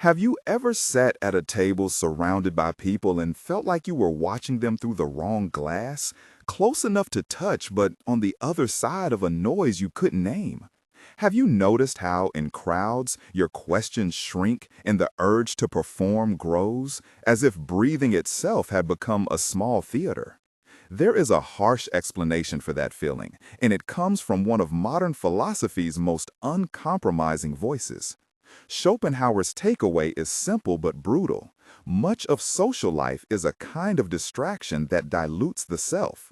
Have you ever sat at a table surrounded by people and felt like you were watching them through the wrong glass? Close enough to touch, but on the other side of a noise you couldn't name? Have you noticed how, in crowds, your questions shrink and the urge to perform grows, as if breathing itself had become a small theater? There is a harsh explanation for that feeling, and it comes from one of modern philosophy's most uncompromising voices. Schopenhauer's takeaway is simple but brutal. Much of social life is a kind of distraction that dilutes the self.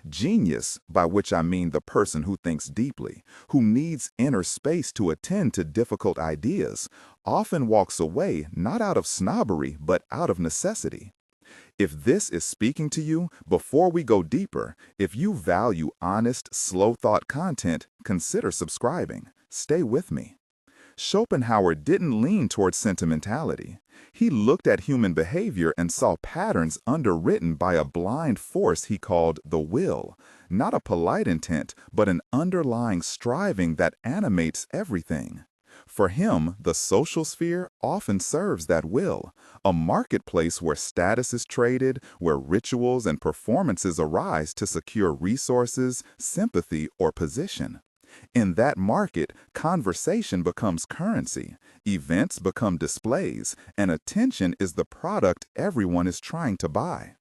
Genius, by which I mean the person who thinks deeply, who needs inner space to attend to difficult ideas, often walks away not out of snobbery but out of necessity. If this is speaking to you, before we go deeper, if you value honest, slow-thought content, consider subscribing. Stay with me. Schopenhauer didn't lean towards sentimentality. He looked at human behavior and saw patterns underwritten by a blind force he called the will, not a polite intent, but an underlying striving that animates everything. For him, the social sphere often serves that will, a marketplace where status is traded, where rituals and performances arise to secure resources, sympathy, or position. In that market, conversation becomes currency, events become displays, and attention is the product everyone is trying to buy.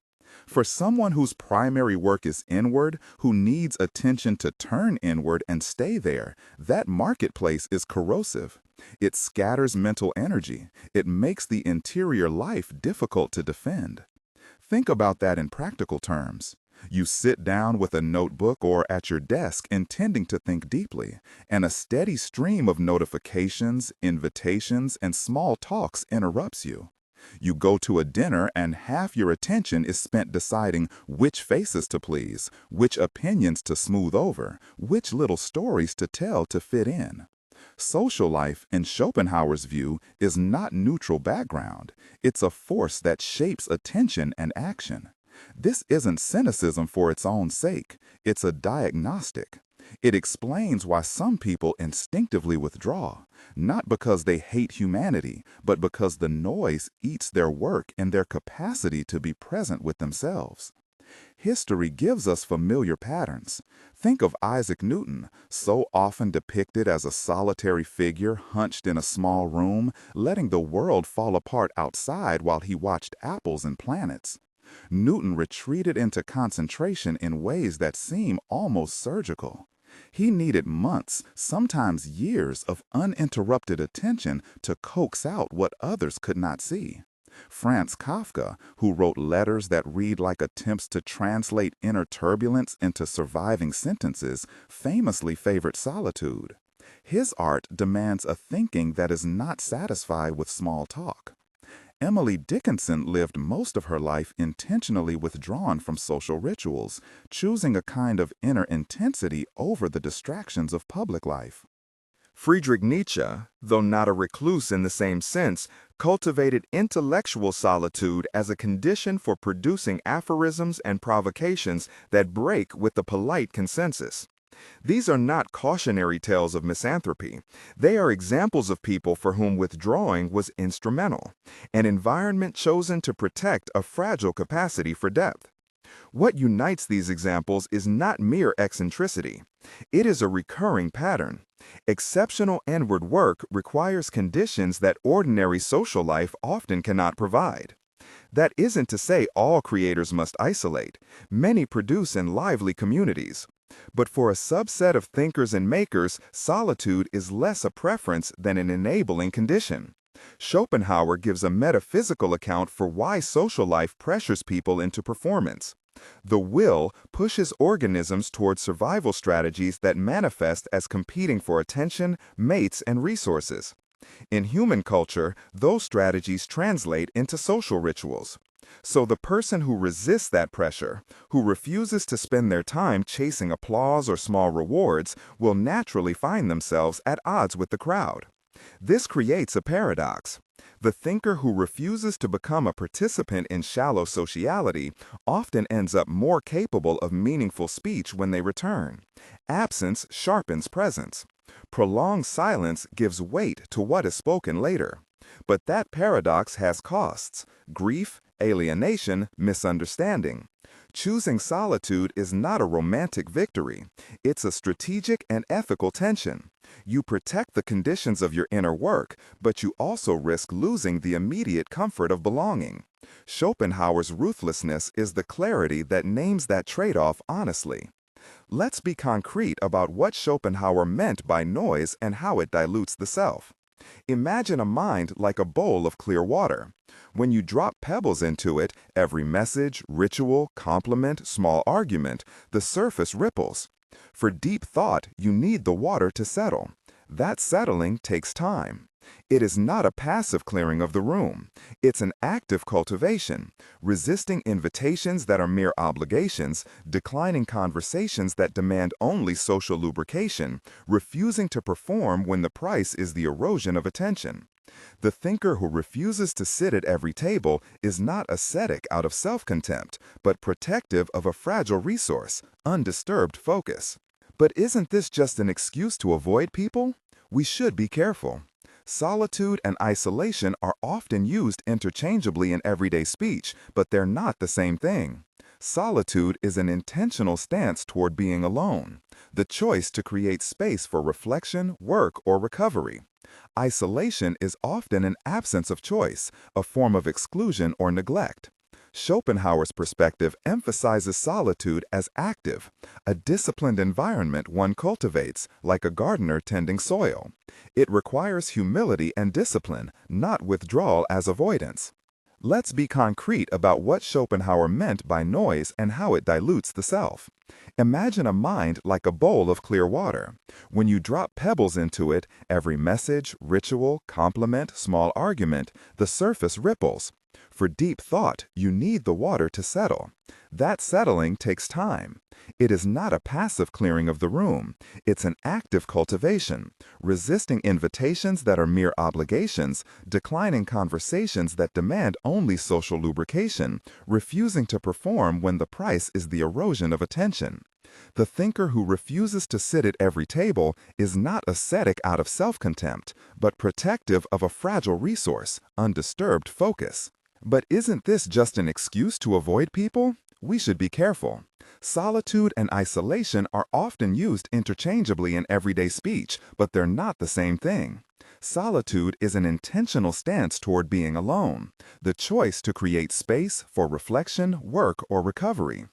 For someone whose primary work is inward, who needs attention to turn inward and stay there, that marketplace is corrosive. It scatters mental energy. It makes the interior life difficult to defend. Think about that in practical terms. You sit down with a notebook or at your desk intending to think deeply, and a steady stream of notifications, invitations, and small talks interrupts you. You go to a dinner and half your attention is spent deciding which faces to please, which opinions to smooth over, which little stories to tell to fit in. Social life, in Schopenhauer's view, is not neutral background. It's a force that shapes attention and action. This isn't cynicism for its own sake. It's a diagnostic. It explains why some people instinctively withdraw, not because they hate humanity, but because the noise eats their work and their capacity to be present with themselves. History gives us familiar patterns. Think of Isaac Newton, so often depicted as a solitary figure hunched in a small room, letting the world fall apart outside while he watched apples and planets. Newton retreated into concentration in ways that seem almost surgical. He needed months, sometimes years, of uninterrupted attention to coax out what others could not see. Franz Kafka, who wrote letters that read like attempts to translate inner turbulence into surviving sentences, famously favored solitude. His art demands a thinking that is not satisfied with small talk. Emily Dickinson lived most of her life intentionally withdrawn from social rituals, choosing a kind of inner intensity over the distractions of public life. Friedrich Nietzsche, though not a recluse in the same sense, cultivated intellectual solitude as a condition for producing aphorisms and provocations that break with the polite consensus. These are not cautionary tales of misanthropy. They are examples of people for whom withdrawing was instrumental, an environment chosen to protect a fragile capacity for depth. What unites these examples is not mere eccentricity. It is a recurring pattern. Exceptional inward work requires conditions that ordinary social life often cannot provide. That isn't to say all creators must isolate. Many produce in lively communities. But for a subset of thinkers and makers, solitude is less a preference than an enabling condition. Schopenhauer gives a metaphysical account for why social life pressures people into performance. The will pushes organisms toward survival strategies that manifest as competing for attention, mates, and resources. In human culture, those strategies translate into social rituals. So the person who resists that pressure, who refuses to spend their time chasing applause or small rewards, will naturally find themselves at odds with the crowd. This creates a paradox. The thinker who refuses to become a participant in shallow sociality often ends up more capable of meaningful speech when they return. Absence sharpens presence. Prolonged silence gives weight to what is spoken later. But that paradox has costs: grief, alienation, misunderstanding. Choosing solitude is not a romantic victory. It's a strategic and ethical tension. You protect the conditions of your inner work, but you also risk losing the immediate comfort of belonging. Schopenhauer's ruthlessness is the clarity that names that trade-off honestly. Let's be concrete about what Schopenhauer meant by noise and how it dilutes the self. Imagine a mind like a bowl of clear water. When you drop pebbles into it, every message, ritual, compliment, small argument, the surface ripples. For deep thought, you need the water to settle. That settling takes time. It is not a passive clearing of the room. It's an active cultivation, resisting invitations that are mere obligations, declining conversations that demand only social lubrication, refusing to perform when the price is the erosion of attention. The thinker who refuses to sit at every table is not ascetic out of self-contempt, but protective of a fragile resource, undisturbed focus. But isn't this just an excuse to avoid people? We should be careful. Solitude and isolation are often used interchangeably in everyday speech, but they're not the same thing. Solitude is an intentional stance toward being alone, the choice to create space for reflection, work, or recovery. Isolation is often an absence of choice, a form of exclusion or neglect. Schopenhauer's perspective emphasizes solitude as active, a disciplined environment one cultivates, like a gardener tending soil. It requires humility and discipline, not withdrawal as avoidance. Let's be concrete about what Schopenhauer meant by noise and how it dilutes the self. Imagine a mind like a bowl of clear water. When you drop pebbles into it, every message, ritual, compliment, small argument, the surface ripples. For deep thought, you need the water to settle. That settling takes time. It is not a passive clearing of the room. It's an active cultivation, resisting invitations that are mere obligations, declining conversations that demand only social lubrication, refusing to perform when the price is the erosion of attention. The thinker who refuses to sit at every table is not ascetic out of self-contempt, but protective of a fragile resource, undisturbed focus. But isn't this just an excuse to avoid people? We should be careful. Solitude and isolation are often used interchangeably in everyday speech, but they're not the same thing. Solitude is an intentional stance toward being alone, the choice to create space for reflection, work, or recovery.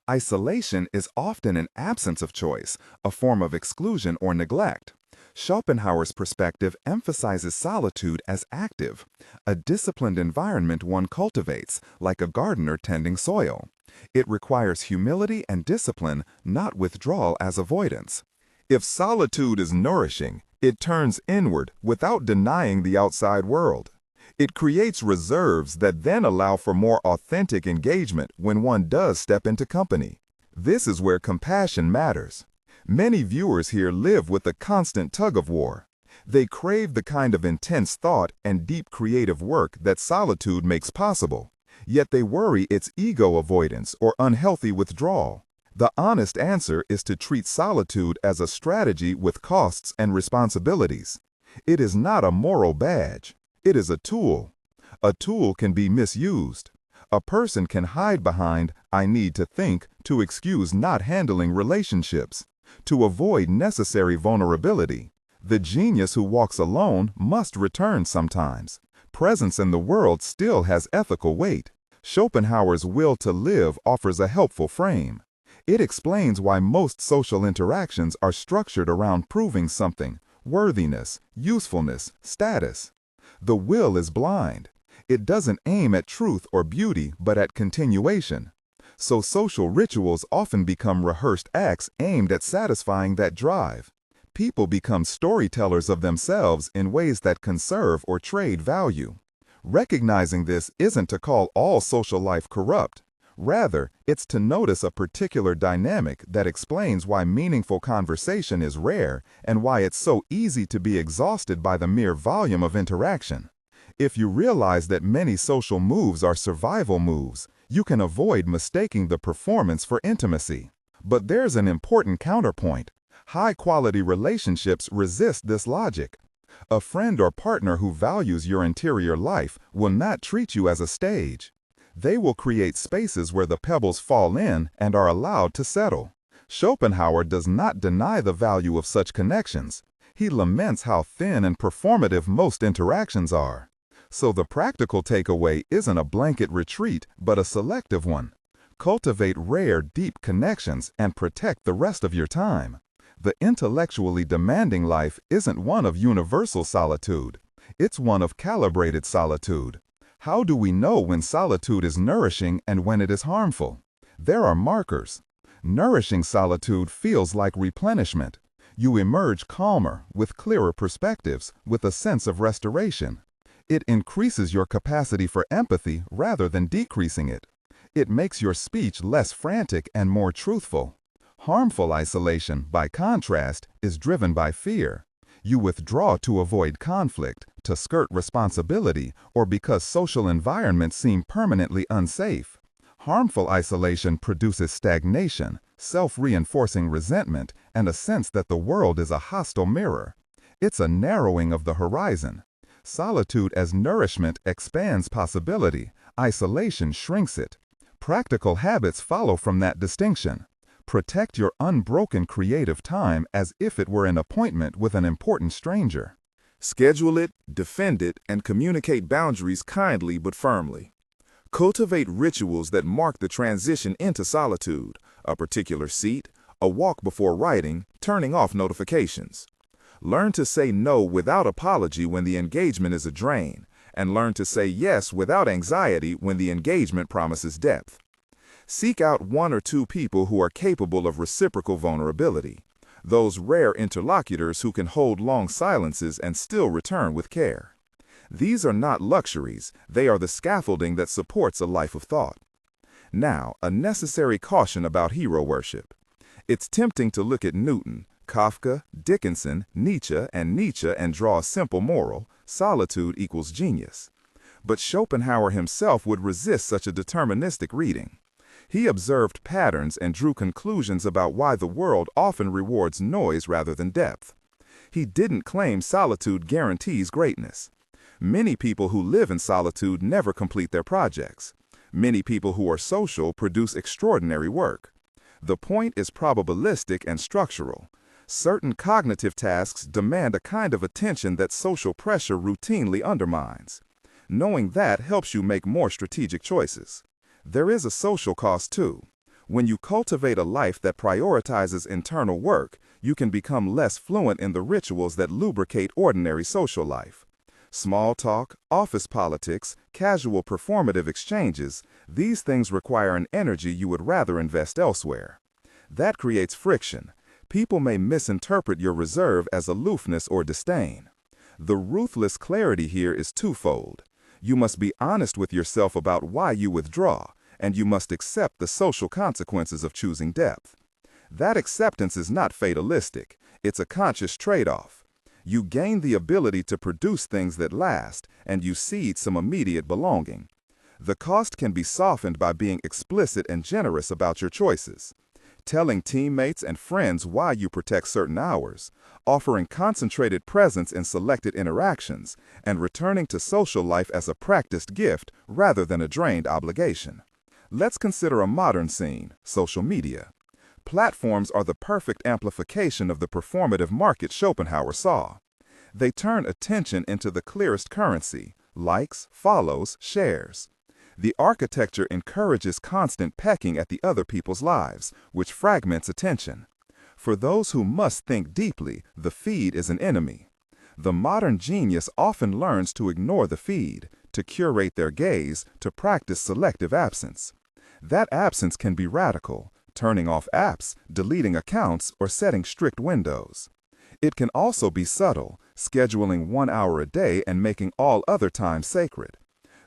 Isolation is often an absence of choice, a form of exclusion or neglect. Schopenhauer's perspective emphasizes solitude as active, a disciplined environment one cultivates, like a gardener tending soil. It requires humility and discipline, not withdrawal as avoidance. If solitude is nourishing, it turns inward without denying the outside world. It creates reserves that then allow for more authentic engagement when one does step into company. This is where compassion matters. Many viewers here live with a constant tug-of-war. They crave the kind of intense thought and deep creative work that solitude makes possible, yet they worry it's ego avoidance or unhealthy withdrawal. The honest answer is to treat solitude as a strategy with costs and responsibilities. It is not a moral badge. It is a tool. A tool can be misused. A person can hide behind "I need to think" to excuse not handling relationships, to avoid necessary vulnerability. The genius who walks alone must return sometimes. Presence in the world still has ethical weight. Schopenhauer's will to live offers a helpful frame. It explains why most social interactions are structured around proving something: worthiness, usefulness, status. The will is blind. It doesn't aim at truth or beauty, but at continuation. So social rituals often become rehearsed acts aimed at satisfying that drive. People become storytellers of themselves in ways that conserve or trade value. Recognizing this isn't to call all social life corrupt. Rather, it's to notice a particular dynamic that explains why meaningful conversation is rare and why it's so easy to be exhausted by the mere volume of interaction. If you realize that many social moves are survival moves, you can avoid mistaking the performance for intimacy. But there's an important counterpoint. High-quality relationships resist this logic. A friend or partner who values your interior life will not treat you as a stage. They will create spaces where the pebbles fall in and are allowed to settle. Schopenhauer does not deny the value of such connections. He laments how thin and performative most interactions are. So the practical takeaway isn't a blanket retreat, but a selective one. Cultivate rare, deep connections and protect the rest of your time. The intellectually demanding life isn't one of universal solitude. It's one of calibrated solitude. How do we know when solitude is nourishing and when it is harmful? There are markers. Nourishing solitude feels like replenishment. You emerge calmer, with clearer perspectives, with a sense of restoration. It increases your capacity for empathy rather than decreasing it. It makes your speech less frantic and more truthful. Harmful isolation, by contrast, is driven by fear. You withdraw to avoid conflict, to skirt responsibility, or because social environments seem permanently unsafe. Harmful isolation produces stagnation, self-reinforcing resentment, and a sense that the world is a hostile mirror. It's a narrowing of the horizon. Solitude as nourishment expands possibility. Isolation shrinks it. Practical habits follow from that distinction. Protect your unbroken creative time as if it were an appointment with an important stranger. Schedule it, defend it, and communicate boundaries kindly but firmly. Cultivate rituals that mark the transition into solitude, a particular seat, a walk before writing, turning off notifications. Learn to say no without apology when the engagement is a drain, and learn to say yes without anxiety when the engagement promises depth. Seek out one or two people who are capable of reciprocal vulnerability, those rare interlocutors who can hold long silences and still return with care. These are not luxuries, they are the scaffolding that supports a life of thought. Now, a necessary caution about hero worship. It's tempting to look at Newton, Kafka, Dickinson, Nietzsche and draw a simple moral: solitude equals genius. But Schopenhauer himself would resist such a deterministic reading. He observed patterns and drew conclusions about why the world often rewards noise rather than depth. He didn't claim solitude guarantees greatness. Many people who live in solitude never complete their projects. Many people who are social produce extraordinary work. The point is probabilistic and structural. Certain cognitive tasks demand a kind of attention that social pressure routinely undermines. Knowing that helps you make more strategic choices. There is a social cost too. When you cultivate a life that prioritizes internal work, you can become less fluent in the rituals that lubricate ordinary social life. Small talk, office politics, casual performative exchanges, these things require an energy you would rather invest elsewhere. That creates friction. People may misinterpret your reserve as aloofness or disdain. The ruthless clarity here is twofold. You must be honest with yourself about why you withdraw, and you must accept the social consequences of choosing depth. That acceptance is not fatalistic. It's a conscious trade-off. You gain the ability to produce things that last, and you cede some immediate belonging. The cost can be softened by being explicit and generous about your choices. Telling teammates and friends why you protect certain hours, offering concentrated presence in selected interactions, and returning to social life as a practiced gift rather than a drained obligation. Let's consider a modern scene: social media. Platforms are the perfect amplification of the performative market Schopenhauer saw. They turn attention into the clearest currency: likes, follows, shares. The architecture encourages constant pecking at the other people's lives, which fragments attention. For those who must think deeply, the feed is an enemy. The modern genius often learns to ignore the feed, to curate their gaze, to practice selective absence. That absence can be radical: turning off apps, deleting accounts, or setting strict windows. It can also be subtle: scheduling 1 hour a day and making all other time sacred.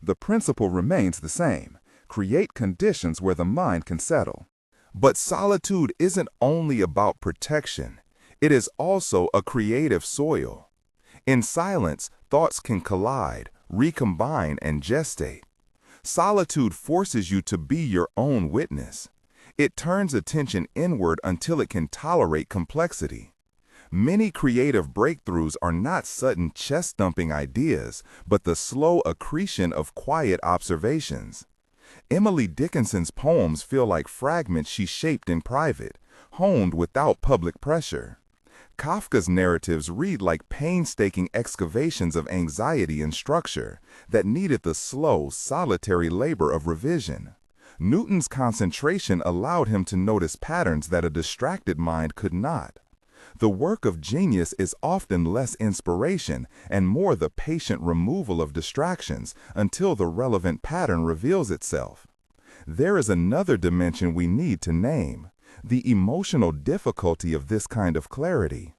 The principle remains the same: create conditions where the mind can settle. But solitude isn't only about protection. It is also a creative soil. In silence, thoughts can collide, recombine, and gestate. Solitude forces you to be your own witness. It turns attention inward until it can tolerate complexity. Many creative breakthroughs are not sudden chest-thumping ideas, but the slow accretion of quiet observations. Emily Dickinson's poems feel like fragments she shaped in private, honed without public pressure. Kafka's narratives read like painstaking excavations of anxiety and structure that needed the slow, solitary labor of revision. Newton's concentration allowed him to notice patterns that a distracted mind could not. The work of genius is often less inspiration and more the patient removal of distractions until the relevant pattern reveals itself. There is another dimension we need to name: the emotional difficulty of this kind of clarity.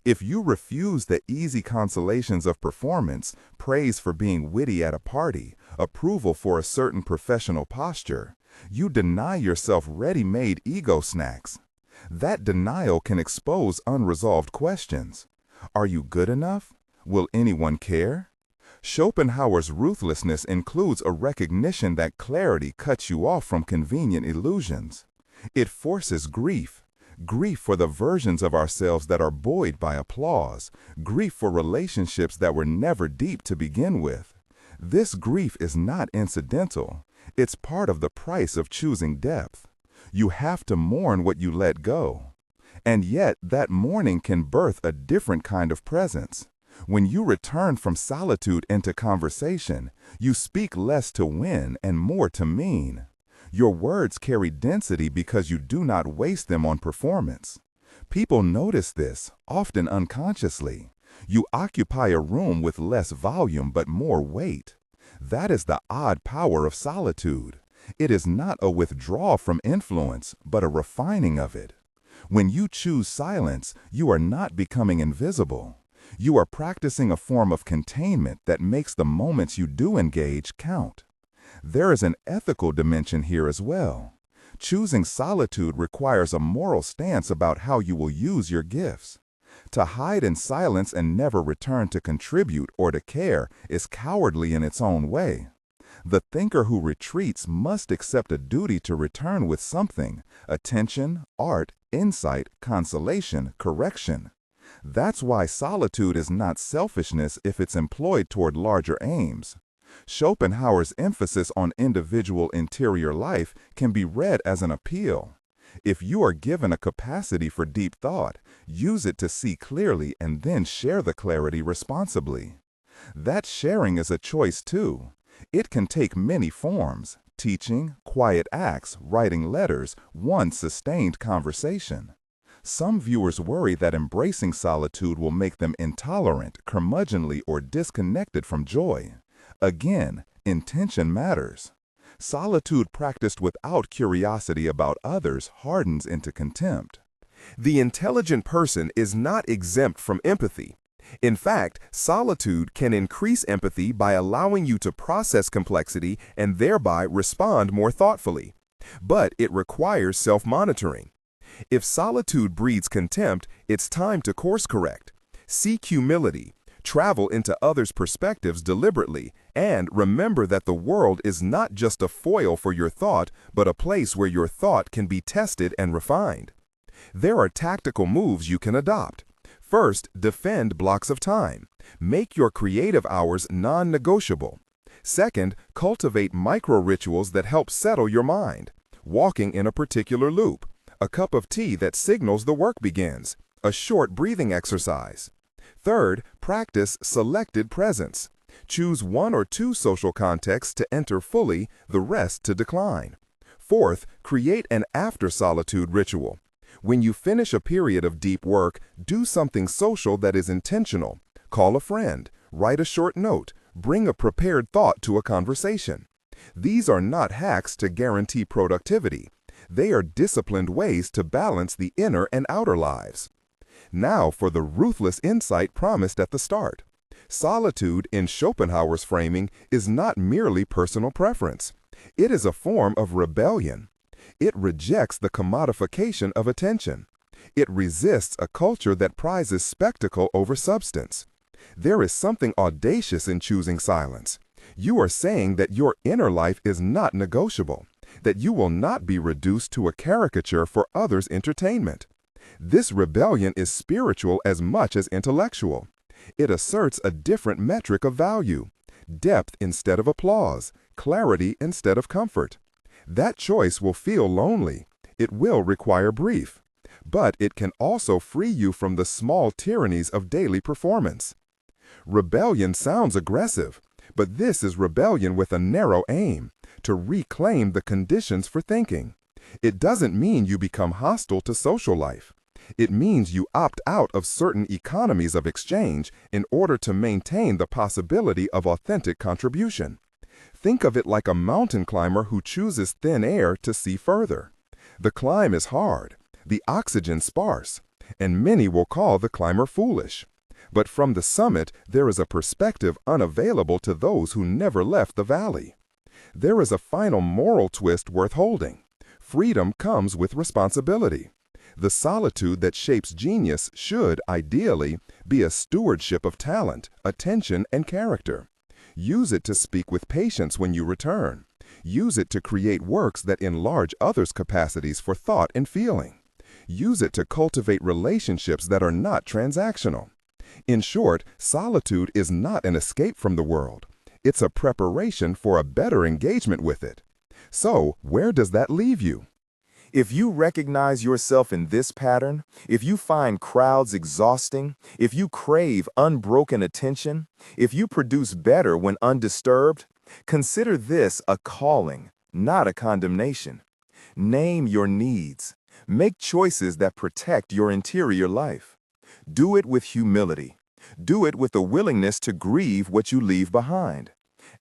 If you refuse the easy consolations of performance, praise for being witty at a party, approval for a certain professional posture, you deny yourself ready-made ego snacks. That denial can expose unresolved questions. Are you good enough? Will anyone care? Schopenhauer's ruthlessness includes a recognition that clarity cuts you off from convenient illusions. It forces grief. Grief for the versions of ourselves that are buoyed by applause. Grief for relationships that were never deep to begin with. This grief is not incidental. It's part of the price of choosing depth. You have to mourn what you let go. And yet, that mourning can birth a different kind of presence. When you return from solitude into conversation, you speak less to win and more to mean. Your words carry density because you do not waste them on performance. People notice this, often unconsciously. You occupy a room with less volume but more weight. That is the odd power of solitude. It is not a withdrawal from influence, but a refining of it. When you choose silence, you are not becoming invisible. You are practicing a form of containment that makes the moments you do engage count. There is an ethical dimension here as well. Choosing solitude requires a moral stance about how you will use your gifts. To hide in silence and never return to contribute or to care is cowardly in its own way. The thinker who retreats must accept a duty to return with something: attention, art, insight, consolation, correction. That's why solitude is not selfishness if it's employed toward larger aims. Schopenhauer's emphasis on individual interior life can be read as an appeal. If you are given a capacity for deep thought, use it to see clearly and then share the clarity responsibly. That sharing is a choice too. It can take many forms: teaching, quiet acts, writing letters, one sustained conversation. Some viewers worry that embracing solitude will make them intolerant, curmudgeonly, or disconnected from joy. Again, intention matters. Solitude practiced without curiosity about others hardens into contempt. The intelligent person is not exempt from empathy. In fact, solitude can increase empathy by allowing you to process complexity and thereby respond more thoughtfully. But it requires self-monitoring. If solitude breeds contempt, it's time to course correct. Seek humility. Travel into others' perspectives deliberately, and remember that the world is not just a foil for your thought, but a place where your thought can be tested and refined. There are tactical moves you can adopt. First, defend blocks of time. Make your creative hours non-negotiable. Second, cultivate micro-rituals that help settle your mind. Walking in a particular loop, a cup of tea that signals the work begins, a short breathing exercise. Third, practice selected presence. Choose one or two social contexts to enter fully, the rest to decline. Fourth, create an after-solitude ritual. When you finish a period of deep work, do something social that is intentional. Call a friend, write a short note, bring a prepared thought to a conversation. These are not hacks to guarantee productivity. They are disciplined ways to balance the inner and outer lives. Now for the ruthless insight promised at the start. Solitude, in Schopenhauer's framing, is not merely personal preference. It is a form of rebellion. It rejects the commodification of attention. It resists a culture that prizes spectacle over substance. There is something audacious in choosing silence. You are saying that your inner life is not negotiable, that you will not be reduced to a caricature for others' entertainment. This rebellion is spiritual as much as intellectual. It asserts a different metric of value, depth instead of applause, clarity instead of comfort. That choice will feel lonely. It will require brief. But it can also free you from the small tyrannies of daily performance. Rebellion sounds aggressive, but this is rebellion with a narrow aim, to reclaim the conditions for thinking. It doesn't mean you become hostile to social life. It means you opt out of certain economies of exchange in order to maintain the possibility of authentic contribution. Think of it like a mountain climber who chooses thin air to see further. The climb is hard, the oxygen sparse, and many will call the climber foolish. But from the summit, there is a perspective unavailable to those who never left the valley. There is a final moral twist worth holding. Freedom comes with responsibility. The solitude that shapes genius should, ideally, be a stewardship of talent, attention, and character. Use it to speak with patience when you return. Use it to create works that enlarge others' capacities for thought and feeling. Use it to cultivate relationships that are not transactional. In short, solitude is not an escape from the world. It's a preparation for a better engagement with it. So, where does that leave you? If you recognize yourself in this pattern, if you find crowds exhausting, if you crave unbroken attention, if you produce better when undisturbed, consider this a calling, not a condemnation. Name your needs. Make choices that protect your interior life. Do it with humility. Do it with a willingness to grieve what you leave behind.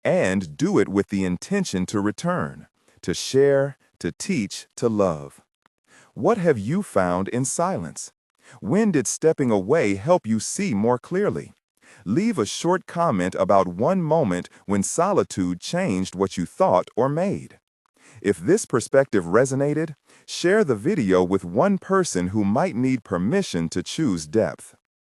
And do it with the intention to return, to share, to teach, to love. What have you found in silence? When did stepping away help you see more clearly? Leave a short comment about one moment when solitude changed what you thought or made. If this perspective resonated, share the video with one person who might need permission to choose depth.